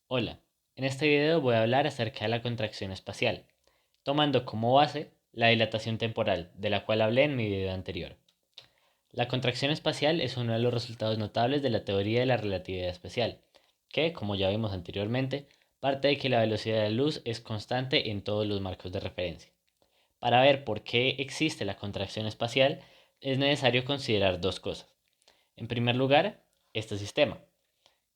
Hola, en este video voy a hablar acerca de la contracción espacial, tomando como base la dilatación temporal, de la cual hablé en mi video anterior. La contracción espacial es uno de los resultados notables de la teoría de la relatividad especial, que, como ya vimos anteriormente, parte de que la velocidad de la luz es constante en todos los marcos de referencia. Para ver por qué existe la contracción espacial, es necesario considerar dos cosas. En primer lugar, este sistema,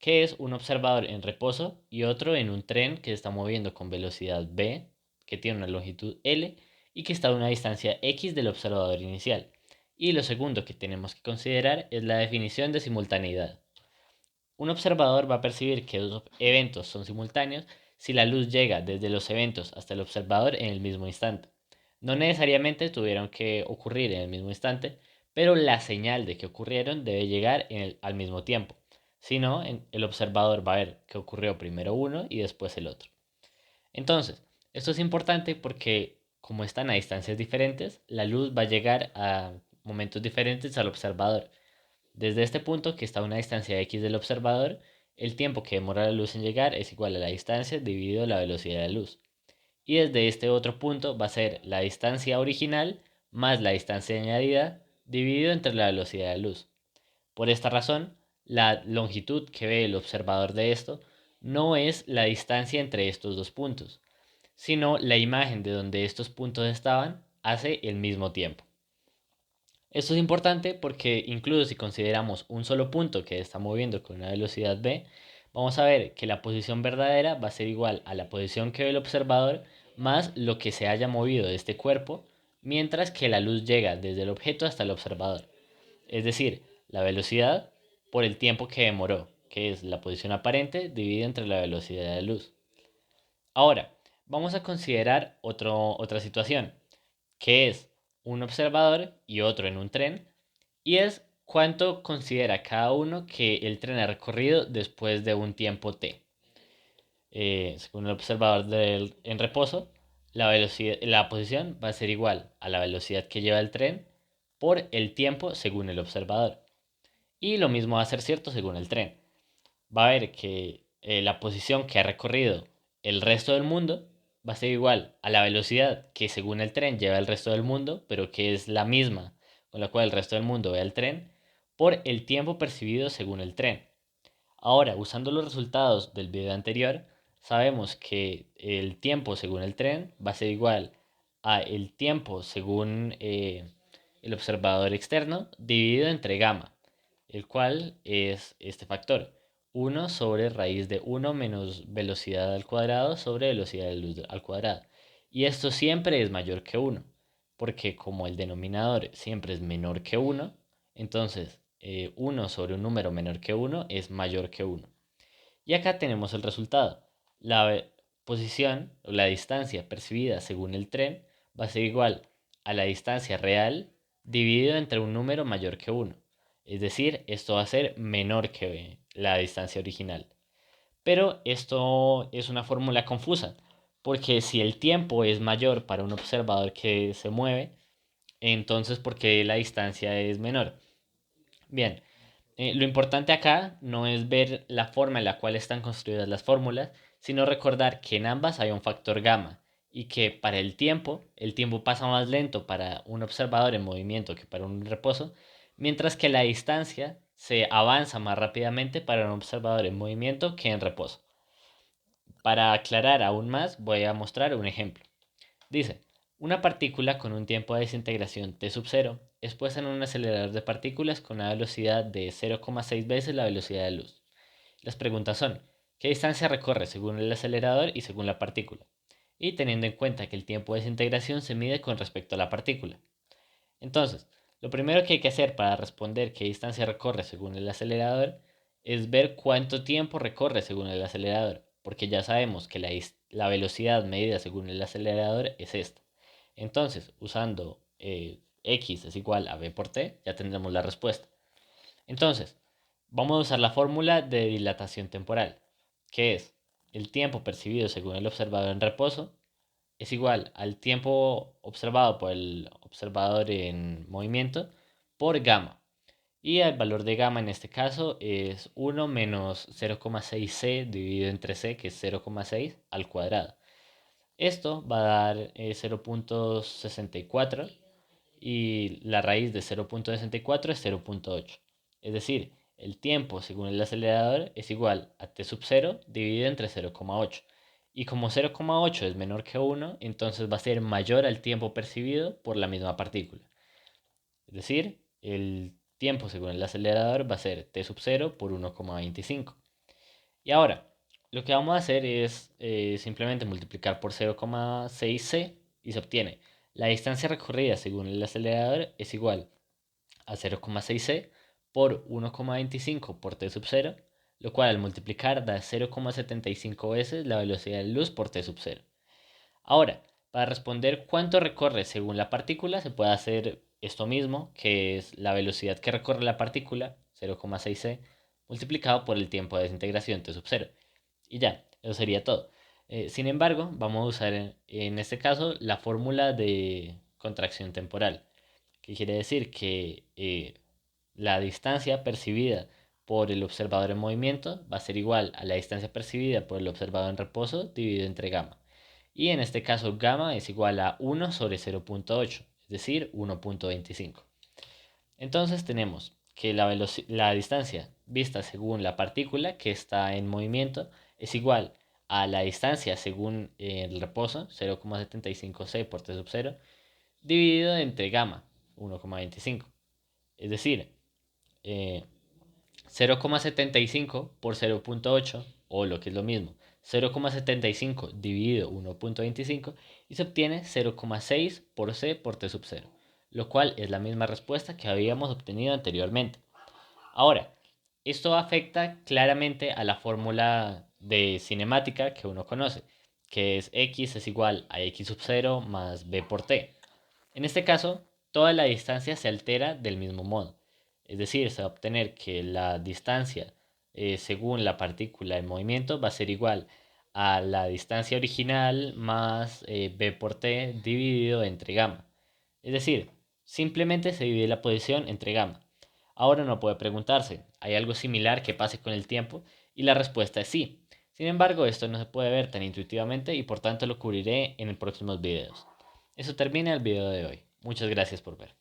que es un observador en reposo y otro en un tren que se está moviendo con velocidad v, que tiene una longitud L y que está a una distancia x del observador inicial. Y lo segundo que tenemos que considerar es la definición de simultaneidad. Un observador va a percibir que dos eventos son simultáneos si la luz llega desde los eventos hasta el observador en el mismo instante. No necesariamente tuvieron que ocurrir en el mismo instante, pero la señal de que ocurrieron debe llegar al mismo tiempo. Si no, el observador va a ver que ocurrió primero uno y después el otro. Entonces, esto es importante porque como están a distancias diferentes, la luz va a llegar a momentos diferentes al observador. Desde este punto, que está a una distancia x del observador, el tiempo que demora la luz en llegar es igual a la distancia dividido la velocidad de la luz. Y desde este otro punto va a ser la distancia original más la distancia añadida dividido entre la velocidad de la luz. Por esta razón, la longitud que ve el observador de esto no es la distancia entre estos dos puntos, sino la imagen de donde estos puntos estaban hace el mismo tiempo. Esto es importante porque incluso si consideramos un solo punto que está moviendo con una velocidad v, vamos a ver que la posición verdadera va a ser igual a la posición que ve el observador más lo que se haya movido de este cuerpo, mientras que la luz llega desde el objeto hasta el observador. Es decir, la velocidad por el tiempo que demoró, que es la posición aparente dividida entre la velocidad de luz. Ahora, vamos a considerar otra situación, que es un observador y otro en un tren, y es cuánto considera cada uno que el tren ha recorrido después de un tiempo t. Según el observador en reposo, la posición va a ser igual a la velocidad que lleva el tren por el tiempo según el observador. Y lo mismo va a ser cierto según el tren. Va a ver que la posición que ha recorrido el resto del mundo va a ser igual a la velocidad que según el tren lleva el resto del mundo, pero que es la misma con la cual el resto del mundo ve el tren, por el tiempo percibido según el tren. Ahora, usando los resultados del video anterior, sabemos que el tiempo según el tren va a ser igual a el tiempo según el observador externo dividido entre gamma, el cual es este factor, 1 sobre raíz de 1 menos velocidad al cuadrado sobre velocidad de luz al cuadrado. Y esto siempre es mayor que 1, porque como el denominador siempre es menor que 1, entonces 1 sobre un número menor que 1 es mayor que 1. Y acá tenemos el resultado. La posición o la distancia percibida según el tren va a ser igual a la distancia real dividido entre un número mayor que 1. Es decir, esto va a ser menor que la distancia original. Pero esto es una fórmula confusa, porque si el tiempo es mayor para un observador que se mueve, entonces ¿por qué la distancia es menor? Bien, lo importante acá no es ver la forma en la cual están construidas las fórmulas, sino recordar que en ambas hay un factor gamma y que para el tiempo pasa más lento para un observador en movimiento que para un reposo, mientras que la distancia se avanza más rápidamente para un observador en movimiento que en reposo. Para aclarar aún más, voy a mostrar un ejemplo. Dice, una partícula con un tiempo de desintegración t sub 0 es puesta en un acelerador de partículas con una velocidad de 0,6 veces la velocidad de luz. Las preguntas son, ¿qué distancia recorre según el acelerador y según la partícula? Y teniendo en cuenta que el tiempo de desintegración se mide con respecto a la partícula. Entonces, lo primero que hay que hacer para responder qué distancia recorre según el acelerador es ver cuánto tiempo recorre según el acelerador, porque ya sabemos que la velocidad medida según el acelerador es esta. Entonces, usando x es igual a v por t, ya tendremos la respuesta. Entonces, vamos a usar la fórmula de dilatación temporal, que es el tiempo percibido según el observador en reposo es igual al tiempo observado por el observador en movimiento por gamma. Y el valor de gamma en este caso es 1 menos 0,6c dividido entre c, que es 0,6 al cuadrado. Esto va a dar 0,64 y la raíz de 0,64 es 0,8. Es decir, el tiempo según el acelerador es igual a t sub 0 dividido entre 0,8. Y como 0,8 es menor que 1, entonces va a ser mayor al tiempo percibido por la misma partícula. Es decir, el tiempo según el acelerador va a ser t sub 0 por 1,25. Y ahora, lo que vamos a hacer es simplemente multiplicar por 0,6c y se obtiene la distancia recorrida según el acelerador es igual a 0,6c por 1,25 por t sub 0, lo cual al multiplicar da 0,75 veces la velocidad de luz por t sub 0. Ahora, para responder cuánto recorre según la partícula, se puede hacer esto mismo, que es la velocidad que recorre la partícula, 0,6c, multiplicado por el tiempo de desintegración t sub 0. Y ya, eso sería todo. Sin embargo, vamos a usar en este caso la fórmula de contracción temporal, que quiere decir que la distancia percibida por el observador en movimiento va a ser igual a la distancia percibida por el observador en reposo dividido entre gamma. Y en este caso gamma es igual a 1 sobre 0,8, es decir, 1,25. Entonces tenemos que la distancia vista según la partícula que está en movimiento es igual a la distancia según el reposo, 0,75c por t sub 0, dividido entre gamma, 1,25. Es decir, eh, 0,75 por 0,8, o lo que es lo mismo, 0,75 dividido 1,25, y se obtiene 0,6 por c por t sub 0, lo cual es la misma respuesta que habíamos obtenido anteriormente. Ahora, esto afecta claramente a la fórmula de cinemática que uno conoce, que es x es igual a x sub 0 más b por t. En este caso, toda la distancia se altera del mismo modo. Es decir, se va a obtener que la distancia según la partícula en movimiento va a ser igual a la distancia original más b por t dividido entre gamma. Es decir, simplemente se divide la posición entre gamma. Ahora no puede preguntarse, ¿hay algo similar que pase con el tiempo? Y la respuesta es sí. Sin embargo, esto no se puede ver tan intuitivamente y por tanto lo cubriré en próximos videos. Eso termina el video de hoy. Muchas gracias por ver.